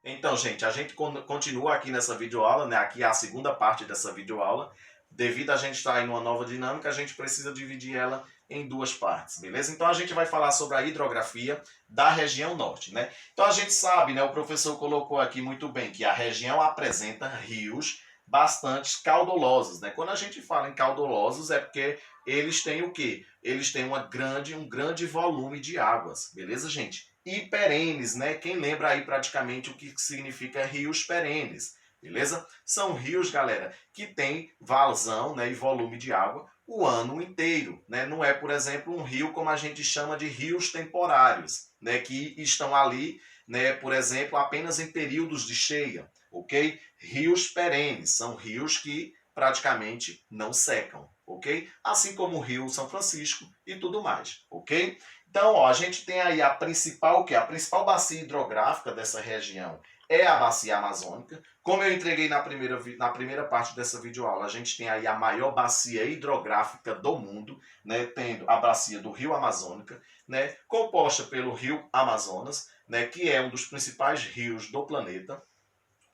Então, gente, a gente continua aqui nessa videoaula, né? Aqui é a segunda parte dessa videoaula. Devido a gente estar em uma nova dinâmica, a gente precisa dividir ela em duas partes, beleza? Então a gente vai falar sobre a hidrografia da região norte, né? Então a gente sabe, né? O professor colocou aqui muito bem que a região apresenta rios bastante caudalosos, né? Quando a gente fala em caudalosos é porque eles têm o quê? Eles têm um grande volume de águas, beleza, gente? E perenes, né? Quem lembra aí praticamente o que significa rios perenes, beleza? São rios, galera, que tem vazão, né, e volume de água o ano inteiro, né? Não é, por exemplo, um rio como a gente chama de rios temporários, né, que estão ali, né, por exemplo, apenas em períodos de cheia, ok? Rios perenes são rios que praticamente não secam, ok? Assim como o Rio São Francisco e tudo mais, ok? Então, ó, a gente tem aí a principal, que é a principal bacia hidrográfica dessa região é a bacia amazônica. Como eu entreguei na primeira parte dessa videoaula, a gente tem aí a maior bacia hidrográfica do mundo, né, tendo a bacia do Rio Amazônica, né, composta pelo Rio Amazonas, né, que é um dos principais rios do planeta,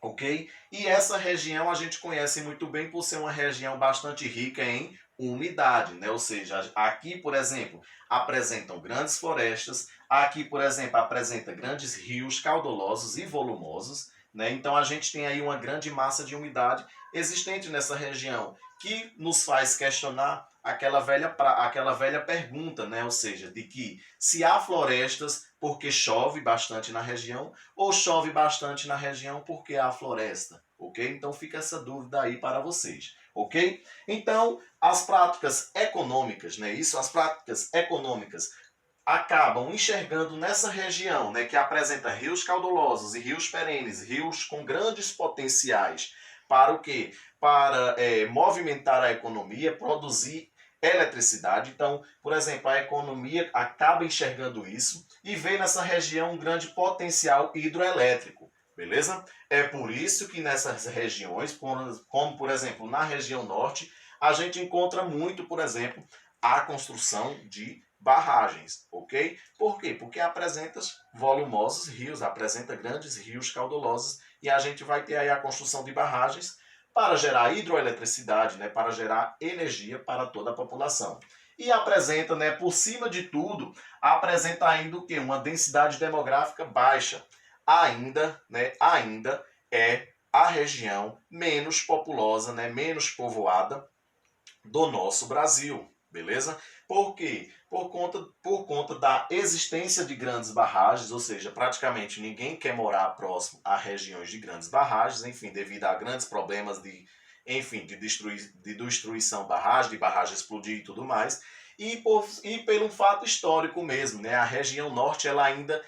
ok? E essa região a gente conhece muito bem por ser uma região bastante rica em umidade, né? Ou seja, aqui, por exemplo, apresentam grandes florestas, aqui, por exemplo, apresenta grandes rios caudalosos e volumosos, né? Então a gente tem aí uma grande massa de umidade existente nessa região, que nos faz questionar aquela velha pergunta, né? Ou seja, de que se há florestas porque chove bastante na região, ou chove bastante na região porque há floresta, ok? Então fica essa dúvida aí para vocês, ok? Então, as práticas econômicas, né? As práticas econômicas acabam enxergando nessa região, né, que apresenta rios caudalosos e rios perenes, rios com grandes potenciais para o quê? Para movimentar a economia, produzir eletricidade. Então, por exemplo, a economia acaba enxergando isso e vê nessa região um grande potencial hidroelétrico, beleza? É por isso que nessas regiões, como por exemplo na região norte, a gente encontra muito, por exemplo, a construção de barragens, ok? Por quê? Porque apresenta volumosos rios, apresenta grandes rios caudalosos e a gente vai ter aí a construção de barragens para gerar hidroeletricidade, né, para gerar energia para toda a população. E apresenta, né, por cima de tudo, apresenta ainda o quê? Uma densidade demográfica baixa. Ainda é a região menos populosa, né, menos povoada do nosso Brasil, beleza? Por quê? Por conta da existência de grandes barragens, ou seja, praticamente ninguém quer morar próximo a regiões de grandes barragens, enfim, devido a grandes problemas de destruição de barragem explodir e tudo mais, e pelo fato histórico mesmo, né? A região norte ela ainda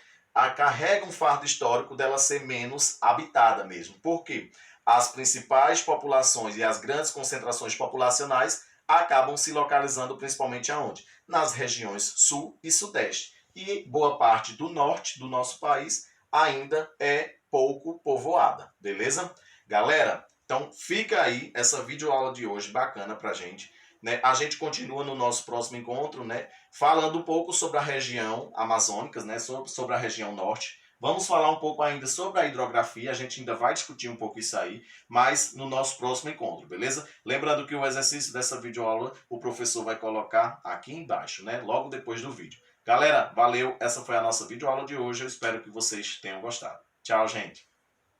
carrega um fardo histórico dela ser menos habitada mesmo. Por quê? As principais populações e as grandes concentrações populacionais acabam se localizando principalmente aonde? Nas regiões sul e sudeste. E boa parte do norte do nosso país ainda é pouco povoada, beleza? Galera, então fica aí essa videoaula de hoje bacana pra gente. Né? A gente continua no nosso próximo encontro, né? Falando um pouco sobre a região amazônica, né? Sobre a região norte. Vamos falar um pouco ainda sobre a hidrografia, a gente ainda vai discutir um pouco isso aí, mas no nosso próximo encontro, beleza? Lembrando que o exercício dessa videoaula o professor vai colocar aqui embaixo, né? Logo depois do vídeo. Galera, valeu, essa foi a nossa videoaula de hoje, eu espero que vocês tenham gostado. Tchau, gente!